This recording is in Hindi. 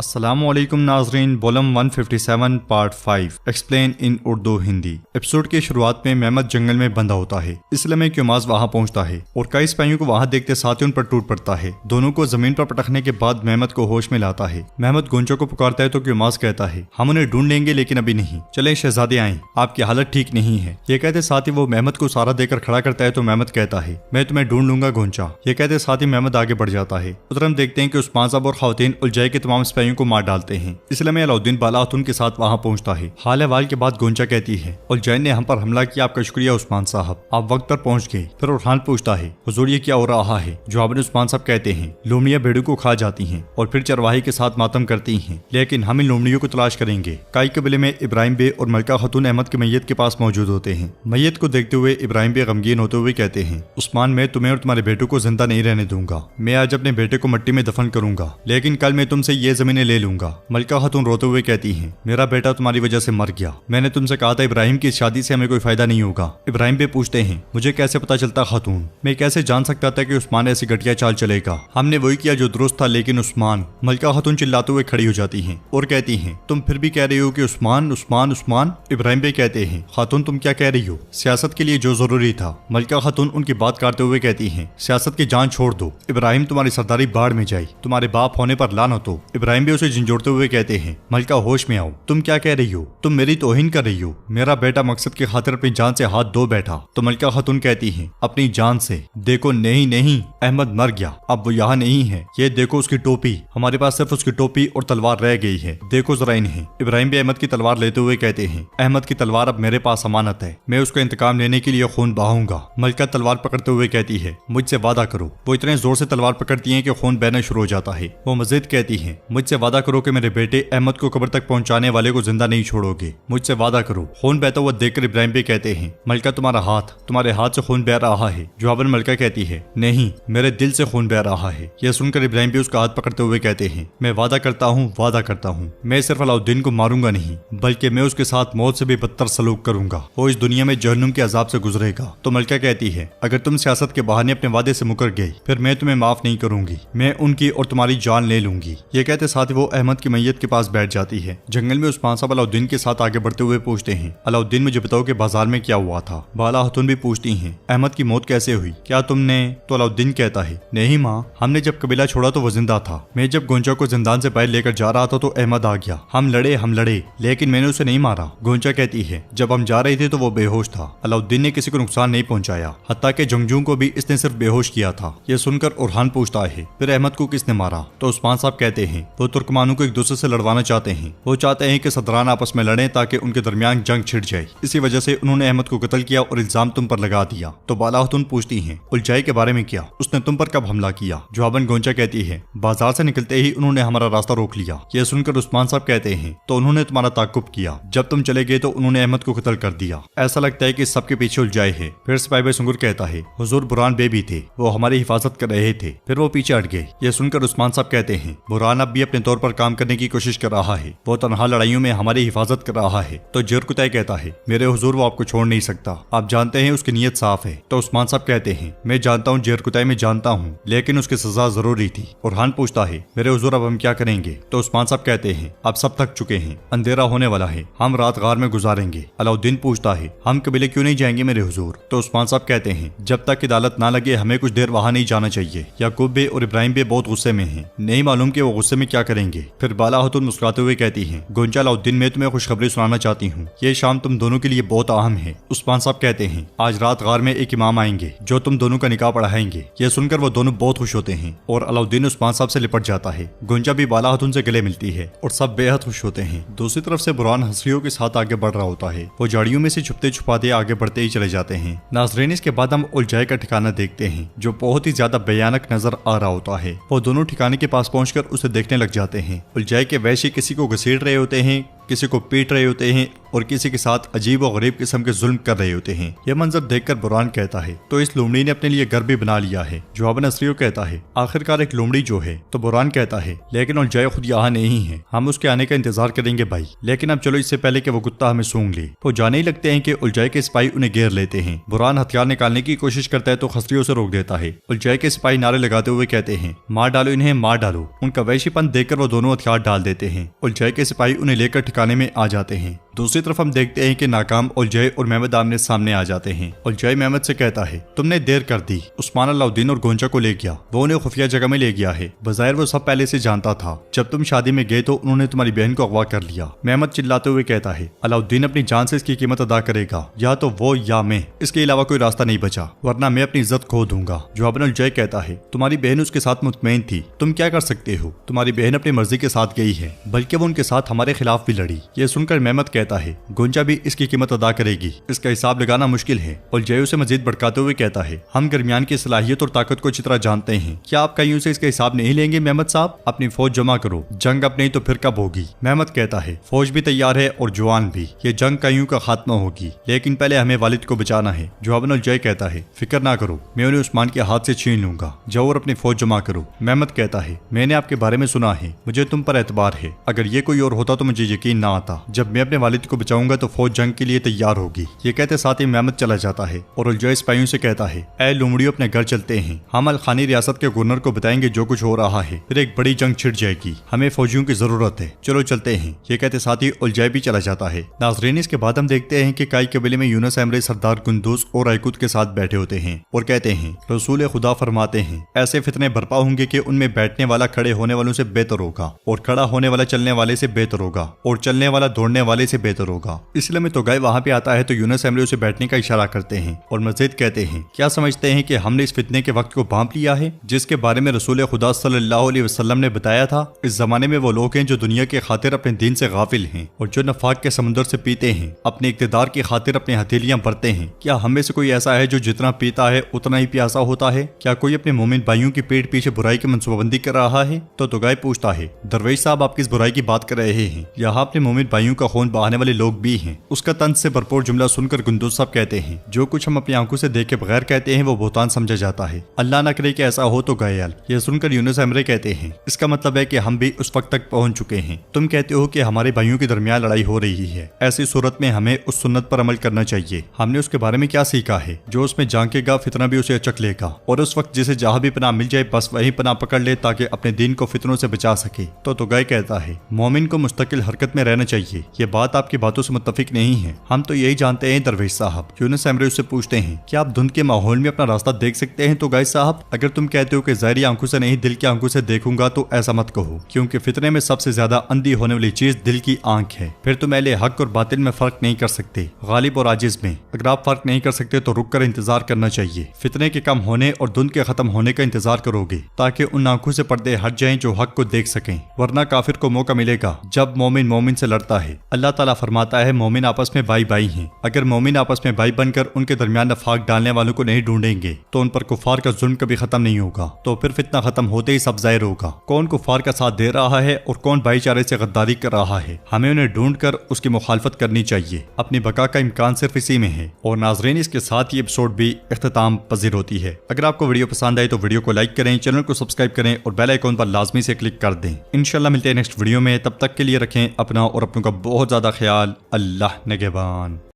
अस्सलामुअलैकुम नाजरीन, volume 157 part 5 explain in Urdu Hindi. Episode की शुरुआत में मेहमद जंगल में बंधा होता है, इसलिए में क्योमाज वहां पहुंचता है और कई सिपाहियों को वहां देखते साथ ही उन पर टूट पड़ता है। दोनों को जमीन पर पटकने के बाद मेहमद को होश में लाता है। मेहमद गोंचा को पुकारता है तो क्योमाज कहता है हम उन्हें ढूंढ लेंगे, लेकिन अभी नहीं, चले शहजादे आए, आपकी हालत ठीक नहीं है। ये कहते साथ ही वो मेहमद को सहारा देकर खड़ा करता है तो मेहमद कहता है मैं तुम्हें ढूंढ लूंगा गोंचा। ये कहते साथ ही मेहमद आगे बढ़ जाता है। उधर हम देखते हैं कि उस्मान साहब और खवातीन उलझाई के तमाम सिपाहियों को मार डालते हैं। इसलिए में अलाउद्दीन बाला खातून के साथ वहां पहुंचता है। हाल अहवाल के बाद गोंचा कहती है उलझाई ने हम पर हमला किया, आपका शुक्रिया उस्मान साहब, आप वक्त पर पहुंच गए। फिर उरहान पूछता है हुजूर ये क्या हो रहा है। जवाब में उस्मान साहब कहते हैं लोमड़ियां भेड़ों को खा जाती हैं और फिर चरवाही के साथ मातम करती हैं, लेकिन हम इन लोमड़ियों को तलाश करेंगे। काई कबीले में इब्राहिम बे और मलका खातून अहमद की मैयत के पास मौजूद होते हैं। मैयत को देखते हुए इब्राहिम बे गमगीन होते हुए कहते हैं उस्मान मैं तुम्हें और तुम्हारे बेटों को जिंदा नहीं रहने दूंगा। मैं आज अपने बेटे को मिट्टी में दफन करूंगा, लेकिन कल मैं तुमसे ये जमीनें ले लूंगा। मलका खातून रोते हुए कहती हैं मेरा बेटा तुम्हारी वजह से मर गया। मैंने तुमसे कहा था इब्राहिम की शादी से हमें कोई फायदा नहीं होगा। इब्राहिम बे पूछते हैं मुझे कैसे पता चलता खातून, मैं कैसे जान सकता था कि उस्मान ऐसी घटिया चाल चलेगा। हमने वही किया जो दुरुस्त था, लेकिन उस्मान। मलका खातून चिल्लाते हुए खड़ी हो जाती हैं और कहती हैं तुम फिर भी कह रही हो कि उस्मान उस्मान उस्मान। इब्राहिम बे कहते हैं खातून तुम क्या कह रही हो, सियासत के लिए जो जरूरी था। मलका खातून उनकी बात काटते हुए कहती हैं सियासत की जान छोड़ दो, इब्राहिम तुम्हारी सरदारी बाढ़ में जाए, तुम्हारे बाप होने पर लानत हो। इब्राहिम बे उसे झंझोड़ते हुए कहते हैं मलका होश में आओ, तुम क्या कह रही हो, तुम मेरी तौहीन कर रही हो। मेरा बेटा मकसद की खातिर अपनी जान से हाथ धो बैठा। तो मलका खातून कहती हैं अपनी जान से। देखो नहीं नहीं, अहमद मर गया, अब वो यहाँ नहीं है। ये देखो उसकी टोपी, हमारे पास सिर्फ उसकी टोपी और तलवार रह गई है, देखो जरा इन्हें। इब्राहिम भी अहमद की तलवार लेते हुए कहते हैं अहमद की तलवार अब मेरे पास अमानत है, मैं उसका इंतकाम लेने के लिए खून बहाऊंगा। मलका तलवार पकड़ते हुए कहती है मुझसे वादा करो। वो इतने जोर से तलवार पकड़ती है कि खून बहना शुरू हो जाता है। वो मजीद कहती है मुझसे वादा करो कि मेरे बेटे अहमद को कब्र तक पहुंचाने वाले को जिंदा नहीं छोड़ोगे, मुझसे वादा करो। खून बहता हुआ देखकर इब्राहिम भी कहते हैं मलका तुम्हारा हाथ, तुम्हारे हाथ से खून बह रहा है। जवाबन मलका कहती है नहीं, मेरे दिल से खून बह रहा है। यह सुनकर इब्राहिम भी उसका हाथ पकड़ते हुए कहते हैं मैं वादा करता हूँ, वादा करता हूँ, मैं सिर्फ अलाउद्दीन को मारूंगा नहीं, बल्कि मैं उसके साथ मौत से भी बदतर सलूक करूंगा। वो इस दुनिया में जहन्नुम के अजाब से गुजरेगा। तो मलका कहती है अगर तुम सियासत के बहाने अपने वादे से मुकर गई, फिर मैं तुम्हें माफ नहीं करूंगी, मैं उनकी और तुम्हारी जान ले लूंगी। ये कहते साथ ही वो अहमद की मैयत के पास बैठ जाती है। जंगल में उस्मान साहब अलाउद्दीन के साथ आगे बढ़ते हुए पूछते हैं अलाउद्दीन मुझे बताओ कि बाजार में क्या हुआ था। बाला खातून भी पूछती हैं अहमद की मौत कैसे हुई, क्या तुमने। तो अलाउद्दीन कहता है नहीं माँ, हमने जब कबीला छोड़ा तो वो जिंदा था। मैं जब गोंचा को जिंदान से बाहर लेकर जा रहा था तो अहमद आ गया। हम लड़े, लेकिन मैंने उसे नहीं मारा। गोंचा कहती है जब हम जा रहे थे तो वो बेहोश था। अलाउद्दीन ने किसी को नुकसान नहीं पहुंचाया, हत्ता के जंगजूओं को भी इसने सिर्फ बेहोश किया था। यह सुनकर उरहान पूछता है फिर अहमद को किसने मारा। तो उस्मान साहब कहते हैं वो तुर्कमानों को एक दूसरे से लड़वाना चाहते हैं। वो चाहते हैं कि सदरान आपस में लड़ें ताकि उनके दरमियान जंग छिड़ जाए। इसी वजह से उन्होंने अहमद को कत्ल किया और इल्जाम तुम पर लगा दिया। तो बाला खातून पूछती हैं उलझाई के बारे में क्या, उसने तुम पर कब हमला किया। जवाबन गोंचा कहती है बाजार से निकलते ही उन्होंने हमारा रास्ता रोक लिया। यह सुनकर उस्मान साहब कहते हैं तो उन्होंने तुम्हारा ताकुब किया, जब तुम चले गए तो उन्होंने अहमद को कत्ल कर दिया। ऐसा लगता है कि सबके पीछे उलझाई है। फिर सिपाही भाई सुंगुर कहता है हुजूर बुरहान बे भी थे, वो हमारी हिफाजत कर रहे थे, फिर वो पीछे हट गए। यह सुनकर उस्मान साहब कहते हैं बुरहान अब भी अपने तौर पर काम करने की कोशिश कर रहा है, वो तनहा लड़ाइयों में हमारी हिफाजत कर रहा है। तो जरकुतै कहता है मेरे हुजूर वो आपको छोड़ नहीं सकता, आप जानते हैं उसकी नीयत साफ है। तो उस्मान साहब कहते हैं मैं जानता हूँ जरकुतै में जानता हूँ, लेकिन उसकी सजा जरूरी थी। उरहान पूछता है मेरे हुजूर अब हम क्या करेंगे। तो उस्मान साहब कहते हैं अब सब थक चुके हैं, अंधेरा होने वाला है, हम रात गार में गुजारेंगे। अलाउद्दीन पूछता है हम कबीले क्यों नहीं जाएंगे मेरे हुजूर। तो उस्मान साहब कहते हैं जब तक अदालत ना लगे हमें कुछ देर वहां नहीं जाना चाहिए। याकूब बे और इब्राहिम बे बहुत गुस्से में हैं, नहीं मालूम कि वो गुस्से में क्या करेंगे। फिर बाला खातून मुस्कुराते हुए कहती हैं गोंचा अलाउद्दीन मैं तुम्हें खुशखबरी सुनाना चाहती हूँ, ये शाम तुम दोनों के लिए बहुत अहम है। उस्मान साहब कहते हैं आज रात गार में एक इमाम आएंगे जो तुम दोनों का निकाह पढ़ाएंगे। यह सुनकर वो दोनों बहुत खुश होते हैं और अलाउद्दीन उस्मान साहब से लिपट जाता है। गोंचा भी बाला खातून से गले मिलती है और सब बेहद खुश होते हैं। दूसरी तरफ से बुरहान हंसरियों के साथ आगे बढ़ रहा होता है। वो झाड़ियों में से छुपते छुपाते आगे बढ़ते ही चले जाते हैं। नाज़रीन इसके बाद हम उलझाई का ठिकाना देखते हैं जो बहुत ही ज्यादा भयानक नजर आ रहा होता है। वो दोनों ठिकाने के पास पहुंचकर उसे देखने लग जाते हैं। उलझाई के वैश्य किसी को घसीट रहे होते हैं, किसी को पीट रहे होते हैं और किसी के साथ अजीब और गरीब किस्म के जुल्म कर रहे होते हैं। यह मंजर देखकर बुरहान कहता है तो इस लोमड़ी ने अपने लिए घर भी बना लिया है। जवाब नसरियो कहता है आखिरकार एक लोमड़ी जो है। तो बुरहान कहता है लेकिन उलझाए खुद यहाँ नहीं है, हम उसके आने का इंतजार करेंगे भाई, लेकिन अब चलो इससे पहले कि वो कुत्ता हमें सूंघ ले। वो जाने ही लगते हैं कि उलझाए के सिपाही उन्हें घेर लेते हैं। बुरहान हथियार निकालने की कोशिश करता है तो खसरियों से रोक देता है। उलझाए के सिपाही नारे लगाते हुए कहते हैं मार डालो इन्हें, मार डालो। उनका वैशीपन देखकर वो दोनों हथियार डाल देते हैं। उलझाए के सिपाही उन्हें लेकर ठिकाने में आ जाते हैं। दूसरी तरफ हम देखते हैं कि नाकाम उलझाए और मेहमद आमने सामने आ जाते हैं। उलझाए मेहमद से कहता है तुमने देर कर दी, उस्मान अलाउद्दीन और गोंजा को ले गया, वो उन्हें खुफिया जगह में ले गया है। बज़ाहिर वो सब पहले से जानता था, जब तुम शादी में गए तो उन्होंने तुम्हारी बहन को अगवा कर लिया। मेहमद चिल्लाते हुए कहता है अलाउद्दीन अपनी जान से इसकी कीमत अदा करेगा, या तो वो या मैं, इसके अलावा कोई रास्ता नहीं बचा, वरना मैं अपनी इज्जत खो दूंगा। जवाबन उलझाए कहता है तुम्हारी बहन उसके साथ मुतमईन थी, तुम क्या कर सकते हो, तुम्हारी बहन अपनी मर्जी के साथ गई है, बल्कि वो उनके साथ हमारे खिलाफ भी लड़ी। ये सुनकर मेहमद कहता है गोंजा भी इसकी कीमत अदा करेगी, इसका हिसाब लगाना मुश्किल है। उलझाए उसे मजीद भड़काते हुए कहता है हम दरमियान की सलाहियत और ताकत को अच्छी तरह जानते हैं, क्या आप कहीं से इसका हिसाब नहीं लेंगे मेहमद साहब? अपनी फौज जमा करो, जंग अब नहीं तो फिर कब होगी? मेहमद कहता है फौज भी तैयार है और जवान भी, ये जंग कईयों का खात्मा होगी, लेकिन पहले हमें वालिद को बचाना है। जवाबन उलझाए कहता है फिक्र ना करो, मैं उन्हें उस्मान के हाथ से छीन लूंगा, जाओ और अपनी फौज जमा करो। मेहमद कहता है मैंने आपके बारे में सुना है, मुझे तुम पर एतबार है, अगर ये कोई और होता तो मुझे यकीन ना आता, जब मैं अपने वालिद को बचाऊंगा तो फौज जंग के लिए तैयार होगी। ये कहते साथ ही मेहमद चला जाता है और उलझाए सिपाहियों से कहता है ऐ लोमड़ियों अपने घर चलते हैं, हम अलखानी रियासत के गवर्नर को बताएंगे जो कुछ हो रहा है, फिर एक बड़ी जंग छिड़ जाएगी, हमें फौजियों की जरूरत है, चलो चलते हैं। ये कहते साथ ही उलझाए भी चला जाता है। नाज़रीन इसके बाद हम देखते हैं कि काई कबीले में यूनुस अमरे सरदार कुंदूस और आयकुत के साथ बैठे होते हैं और कहते हैं रसूल खुदा फरमाते हैं ऐसे फितने बर्पा होंगे कि उनमें बैठने वाला खड़े होने वालों से बेहतर होगा और खड़ा होने वाला चलने वाले से बेहतर होगा और चलने वाला दौड़ने वाले से बेहतर होगा। इसलिए में तो गए वहाँ पे आता है तो यूनुस अमरे उसे बैठने का इशारा करते हैं और मजीद कहते हैं क्या समझते हैं कि हमने इस फितने के वक्त को भांप लिया है जिसके बारे में रसूल खुदा सल्लल्लाहु अलैहि वसल्लम ने बताया था? इस जमाने में वो लोग हैं जो दुनिया के खातिर अपने दीन से गाफिल हैं और जो नफाक के समुद्र से पीते हैं, अपने इक्तदार की खातिर अपनी हथेलियां बरते हैं। क्या हम में से कोई ऐसा है जो जितना पीता है उतना ही प्यासा होता है? क्या कोई अपने मोमिन भाइयों की पेट पीछे बुराई की मनसूबाबंदी कर रहा है? तो तुगाई पूछता है दरवेश साहब आप किस बुराई की बात कर रहे हैं? यहाँ अपने मोमिन भाइयों का खून बहाने वाले लोग भी हैं। उसका तंज से भरपूर जुमला सुनकर गुंदूस साहब कहते हैं जो कुछ हम अपनी आंखों से देखे बगैर कहते हैं वो बहुतान समझा जाता है, अल्लाह न करे कि ऐसा हो तो गयल। ये सुनकर यूनुस अमरे कहते हैं इसका मतलब है कि हम भी उस वक्त तक पहुंच चुके हैं। तुम कहते हो कि हमारे भाइयों के दरमियान लड़ाई हो रही है, ऐसी सूरत में हमें उस सुन्नत पर अमल करना चाहिए। हमने उसके बारे में क्या सीखा है? जो उसमें झांकेगा फितना भी उसे अचक लेगा और उस वक्त जिसे जहाँ भी पनाह मिल जाए बस वही पनाह पकड़ ले ताकि अपने दीन को फितनों से बचा सके। तो तुगाई कहता है मोमिन को मुस्तकिल हरकत में रहना चाहिए। ये बात आपकी बातों से मुत्तफिक नहीं है, हम तो यही जानते हैं दरवेश साहब। यूनुस अमरे उससे पूछते हैं क्या आप धुंध के माहौल में अपना रास्ता देख सकते हैं? तो गाय साहब अगर तुम कहते हो कि ज़ाहिरी आंखों से नहीं दिल की आंखों से देखूंगा तो ऐसा मत कहो, क्योंकि फितने में सबसे ज्यादा अंधी होने वाली चीज दिल की आंख है। फिर तुम अहले हक और बातिल में फर्क नहीं कर सकते, गालिब और आजिज में। अगर आप फर्क नहीं कर सकते तो रुक कर इंतजार करना चाहिए। फितने के कम होने और धुंध के खत्म होने का इंतजार करोगे ताकि उन आंखों से पर्दे हट जाएं जो हक को देख सकें, वरना काफिर को मौका मिलेगा जब मोमिन मोमिन से लड़ता है। अल्लाह ताला फरमाता है मोमिन आपस में भाई भाई हैं। अगर मोमिन आपस में भाई बनकर उनके दरमियान नफाक डालने वालों को नहीं ढूंढेंगे तो उन पर कुफार का जुल्म कभी खत्म नहीं होगा। तो फिर फितना खत्म होते ही सब जाहिर होगा कौन कुफार का साथ दे रहा है और कौन भाईचारे से गद्दारी कर रहा है। हमें उन्हें ढूंढकर उसकी मुखालफत करनी चाहिए। अपनी बका का इम्कान सिर्फ इसी में है। और नाजरीन इसके साथ ये एपिसोड भी इख्तिताम पजीर होती है। अगर आपको वीडियो पसंद आए तो वीडियो को लाइक करें, चैनल को सब्सक्राइब करें और बेल आइकॉन पर लाजमी से क्लिक कर दें। इंशाल्लाह मिलते हैं नेक्स्ट वीडियो में, तब तक के लिए रखें अपना और अपनों का बहुत ज्यादा ख्याल। अल्लाह निगहबान।